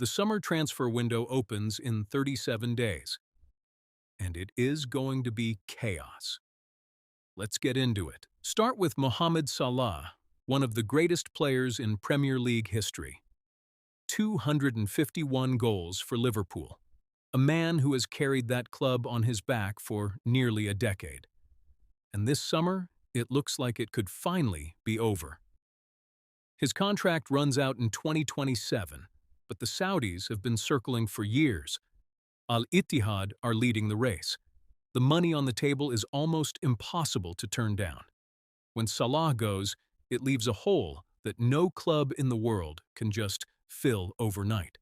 The summer transfer window opens in 37 days, and it is going to be chaos. Let's get into it. Start with Mohamed Salah, one of the greatest players in Premier League history. 251 goals for Liverpool, a man who has carried that club on his back for nearly a decade. And this summer, it looks like it could finally be over. His contract runs out in 2027, but the Saudis have been circling for years. Al-Ittihad are leading the race. The money on the table is almost impossible to turn down. When Salah goes, it leaves a hole that no club in the world can just fill overnight.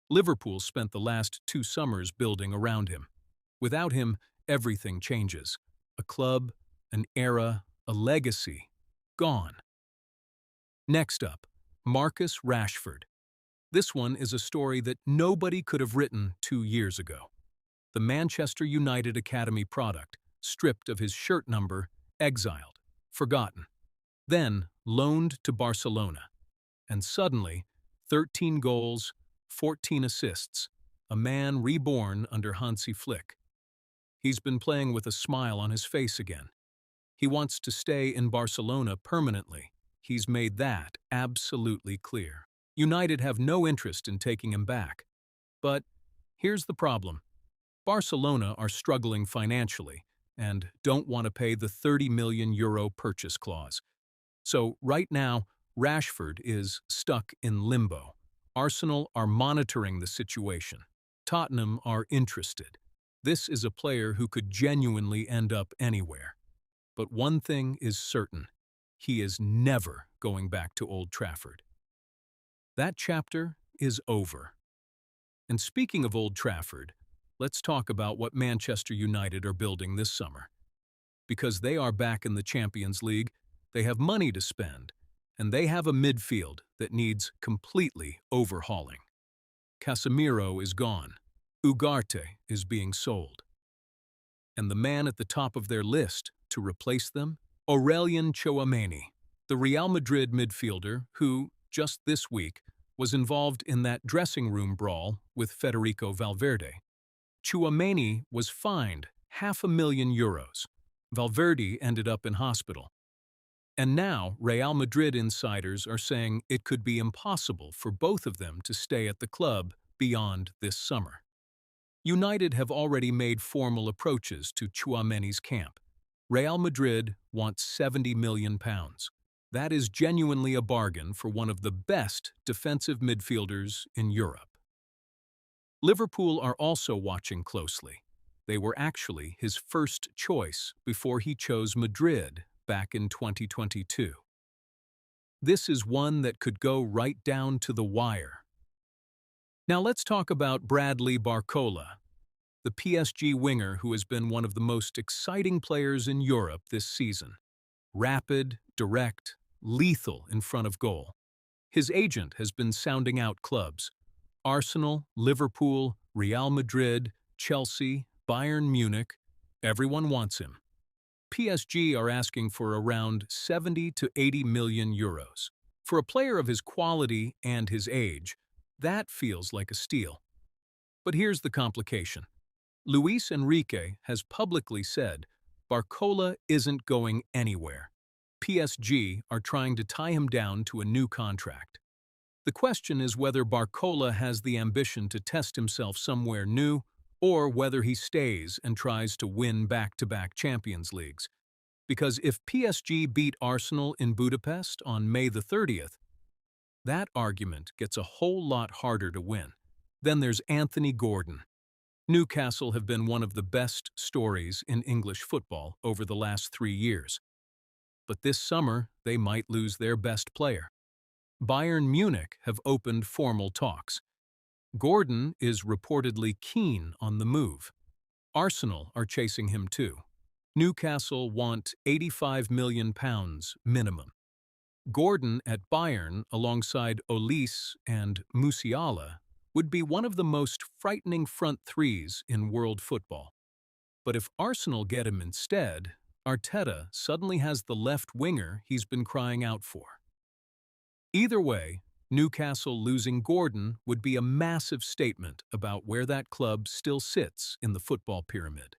Liverpool spent the last 2 summers building around him. Without him, everything changes. A club, an era, a legacy, gone. Next up, Marcus Rashford. This one is a story that nobody could have written 2 years ago. The Manchester United Academy product, stripped of his shirt number, exiled, forgotten. Then loaned to Barcelona. And suddenly, 13 goals, 14 assists, a man reborn under Hansi Flick. He's been playing with a smile on his face again. He wants to stay in Barcelona permanently. He's made that absolutely clear. United have no interest in taking him back. But here's the problem. Barcelona are struggling financially and don't want to pay the €30 million purchase clause. So right now, Rashford is stuck in limbo. Arsenal are monitoring the situation. Tottenham are interested. This is a player who could genuinely end up anywhere. But one thing is certain. He is never going back to Old Trafford. That chapter is over. And speaking of Old Trafford, let's talk about what Manchester United are building this summer. Because they are back in the Champions League, they have money to spend, and they have a midfield that needs completely overhauling. Casemiro is gone. Ugarte is being sold. And the man at the top of their list to replace them? Aurelien Tchouameni, the Real Madrid midfielder who, just this week, was involved in that dressing room brawl with Federico Valverde. Tchouameni was fined €500,000. Valverde ended up in hospital. And now Real Madrid insiders are saying it could be impossible for both of them to stay at the club beyond this summer. United have already made formal approaches to Tchouameni's camp. Real Madrid wants £70 million. That is genuinely a bargain for one of the best defensive midfielders in Europe. Liverpool are also watching closely. They were actually his first choice before he chose Madrid back in 2022. This is one that could go right down to the wire. Now let's talk about Bradley Barcola, the PSG winger who has been one of the most exciting players in Europe this season. Rapid, direct, lethal in front of goal. His agent has been sounding out clubs. Arsenal, Liverpool, Real Madrid, Chelsea, Bayern Munich, everyone wants him. PSG are asking for around €70 to €80 million. For a player of his quality and his age, that feels like a steal. But here's the complication. Luis Enrique has publicly said Barcola isn't going anywhere. PSG are trying to tie him down to a new contract. The question is whether Barcola has the ambition to test himself somewhere new or whether he stays and tries to win back-to-back Champions Leagues. Because if PSG beat Arsenal in Budapest on May the 30th, that argument gets a whole lot harder to win. Then there's Anthony Gordon. Newcastle have been one of the best stories in English football over the last 3 years. But this summer, they might lose their best player. Bayern Munich have opened formal talks. Gordon is reportedly keen on the move. Arsenal are chasing him too. Newcastle want £85 million minimum. Gordon at Bayern alongside Olise and Musiala would be one of the most frightening front threes in world football. But if Arsenal get him instead, Arteta suddenly has the left winger he's been crying out for. Either way, Newcastle losing Gordon would be a massive statement about where that club still sits in the football pyramid.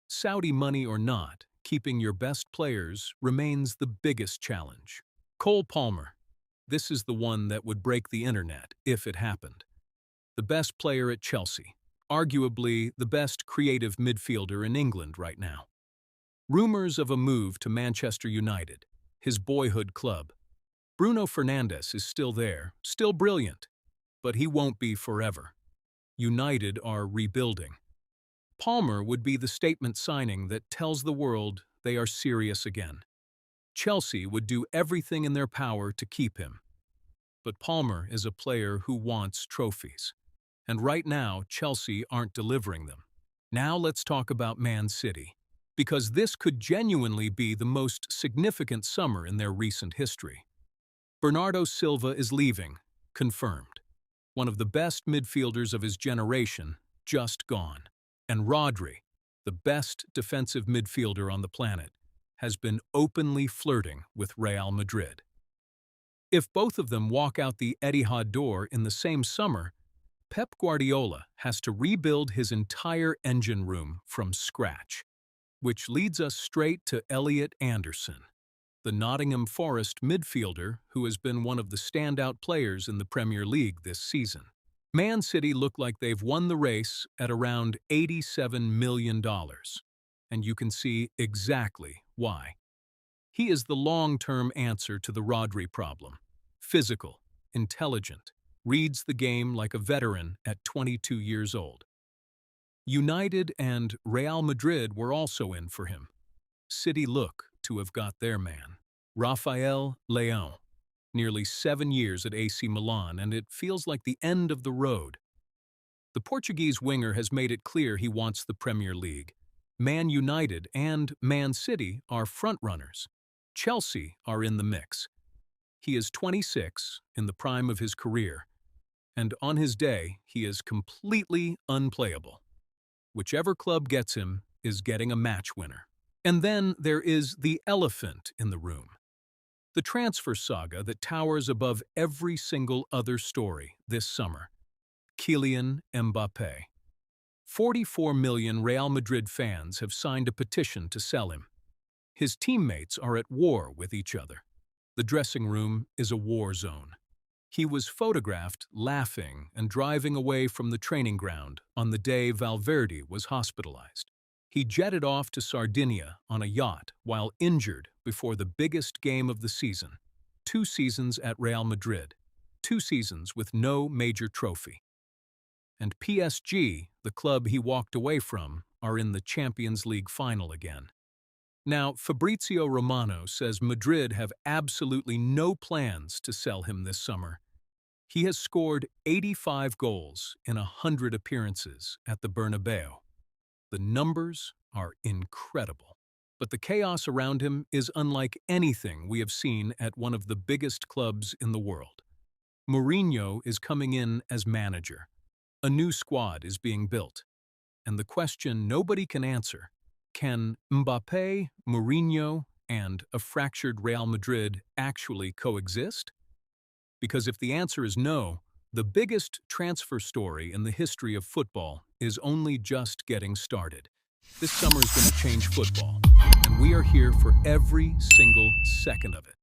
Saudi money or not, keeping your best players remains the biggest challenge. Cole Palmer. This is the one that would break the internet if it happened. The best player at Chelsea, arguably the best creative midfielder in England right now. Rumors of a move to Manchester United, his boyhood club. Bruno Fernandes is still there, still brilliant, but he won't be forever. United are rebuilding. Palmer would be the statement signing that tells the world they are serious again. Chelsea would do everything in their power to keep him. But Palmer is a player who wants trophies. And right now, Chelsea aren't delivering them. Now let's talk about Man City, because this could genuinely be the most significant summer in their recent history. Bernardo Silva is leaving, confirmed. One of the best midfielders of his generation, just gone. And Rodri, the best defensive midfielder on the planet, has been openly flirting with Real Madrid. If both of them walk out the Etihad door in the same summer, Pep Guardiola has to rebuild his entire engine room from scratch, which leads us straight to Elliot Anderson, the Nottingham Forest midfielder who has been one of the standout players in the Premier League this season. Man City look like they've won the race at around $87 million, and you can see exactly why. He is the long-term answer to the Rodri problem. Physical, intelligent, reads the game like a veteran at 22 years old. United and Real Madrid were also in for him. City look to have got their man, Rafael Leão. Nearly 7 years at AC Milan, and it feels like the end of the road. The Portuguese winger has made it clear he wants the Premier League. Man United and Man City are frontrunners. Chelsea are in the mix. He is 26, in the prime of his career, and on his day, he is completely unplayable. Whichever club gets him is getting a match winner. And then there is the elephant in the room. The transfer saga that towers above every single other story this summer. Kylian Mbappé. 44 million Real Madrid fans have signed a petition to sell him. His teammates are at war with each other. The dressing room is a war zone. He was photographed laughing and driving away from the training ground on the day Valverde was hospitalized. He jetted off to Sardinia on a yacht while injured before the biggest game of the season. 2 seasons at Real Madrid, 2 seasons with no major trophy. And PSG, the club he walked away from, are in the Champions League final again. Now, Fabrizio Romano says Madrid have absolutely no plans to sell him this summer. He has scored 85 goals in 100 appearances at the Bernabeu. The numbers are incredible. But the chaos around him is unlike anything we have seen at one of the biggest clubs in the world. Mourinho is coming in as manager. A new squad is being built. And the question nobody can answer, can Mbappé, Mourinho, and a fractured Real Madrid actually coexist? Because if the answer is no, the biggest transfer story in the history of football is only just getting started. This summer is going to change football, and we are here for every single second of it.